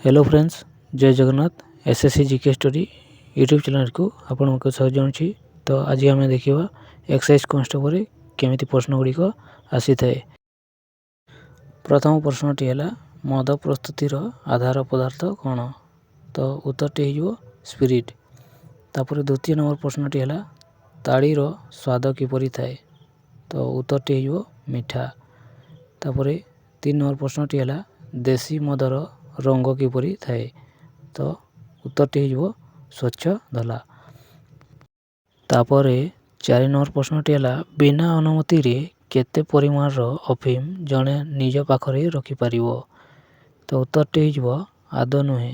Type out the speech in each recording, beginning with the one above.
Hello friends, जय Jagannath. SSC GK story YouTube channel को आपको स्वागत जनाऊँच। तो आज आम देखा एक्सरसाइज कॉन्स्टेबल केमिति प्रश्न गुड़िक आसी थाए। प्रथम प्रश्नटी है मद प्रस्तुतिर आधार पदार्थ कौन? तो उत्तरटी हो स्पिरिट। तापर द्वितीय नंबर प्रश्नटी है ताड़ीर स्वाद किपरि थाए? तो उत्तरटी हो मीठा। तापर 3 नंबर प्रश्नटी है देशी मदर रंग किपरि थाए? तो उत्तरटी हो स्वच्छ धला। तापर 4 नंबर प्रश्नटी है बिना अनुमति रे केते परिमाणर अफिम जड़े निज पाखरे रखिपर? तो उत्तरटी हो आदौ नुहे,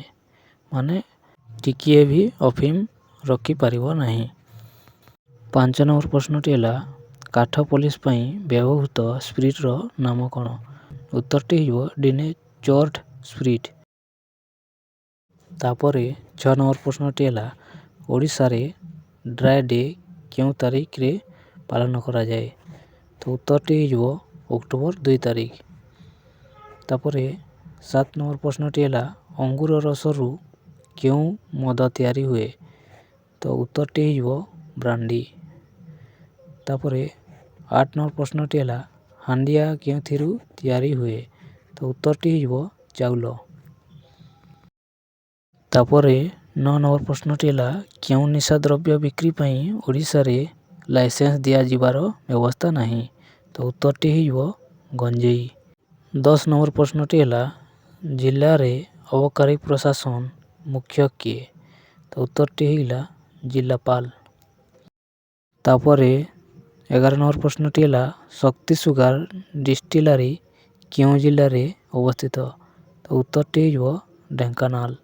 माने टिकिए भी अफिम रखिपर नहीं। 5 नंबर प्रश्नटी है काठ पॉलिश पई व्यवहृत स्पिरिटर नाम कौन? उत्तरटी हो डिनेचर्ड स्पिरिट। तापर 6 नंबर प्रश्नटी है ओडिशा रे ड्राई डे क्यों तारीख रे पालन करा जाए? तो उत्तरटी हो अक्टोबर 2 तारीख। तापर 7 नंबर प्रश्नटी है अंगूर रसरू क्यों मद तैयारी हुए? तो उत्तरटी हो ब्रांडी। तापर 8 नंबर प्रश्नटी है हांडिया क्यों तैयारी हुए? तो उत्तरटी हो चाउल। तापर 9 नंबर प्रश्नटी है क्यों निशा द्रव्य बिक्री पई ओडिशा रे लाइसेंस दिया जिबार व्यवस्था नहीं? तो उत्तरटी हो गंजेई। 10 नंबर प्रश्नटी है जिले रे अबकारी प्रशासन मुख्य किए? तो उत्तरटी है जिलापाल। तापर 11 नंबर प्रश्नटी है शक्ति सुगार डिस्टिलरी क्यों जिले रे अवस्थित? तो उत्तरटी हो ढेंकानाल।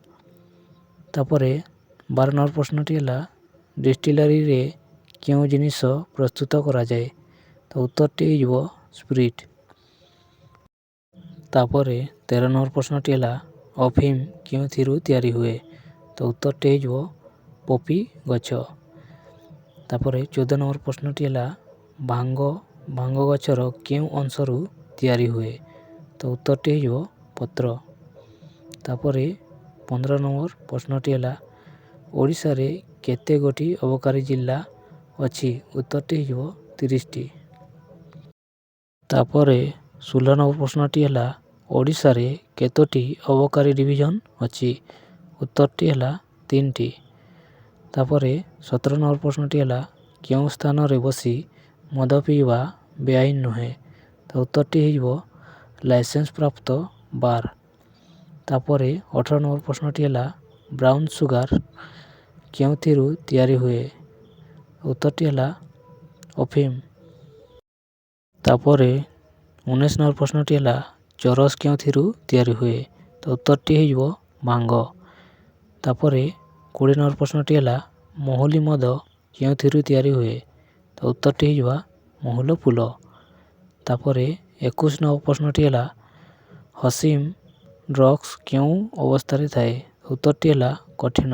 तापर 12 नंबर प्रश्नटी है डिस्टिलरी रे क्यों जिनिस प्रस्तुत करा जाए? तो उत्तरटी हो स्पिरिट। तापर 13 नंबर प्रश्नटी है अफिम क्यों तैयारी हुए? तो उत्तरटी हो पॉपी गछ। तापर 14 नंबर प्रश्नटी है भांग गछर क्यों अंशरू तैयारी हुए? तो उत्तरटी हो पत्र। तापर 15 नंबर प्रश्नटी है ओडिशा रे केते गोटी अबकारी जिला अच्छी? उत्तरटी हो 30 टी। तापर 16 नंबर प्रश्नटी है ओडिशा रे केतोटी अबकारी डिविजन अच्छी? उत्तरटी है 3 टी। तापर 17 नंबर प्रश्नटी है क्यों स्थान रे बसी मद पीवा बेआईन नुहे? तो उत्तरटी हो लाइसेंस प्राप्त बार। तापर 18 नंबर प्रश्नटी है ब्राउन सुगार क्यों तैयारी हुए? उत्तरटी है अफिम। तापर 19 नंबर प्रश्नटी है चरस क्यों तैयारी हुए? तो उत्तरटी हो भांग। तापर 20 नंबर प्रश्नटी है महुली मद क्यों तैयारी हुए? तो उत्तरटी हो महुल फूल। तापर 21 नंबर प्रश्नटी है हसीम ड्रग्स क्यों अवस्था थाए? उत्तरटी है कठिन।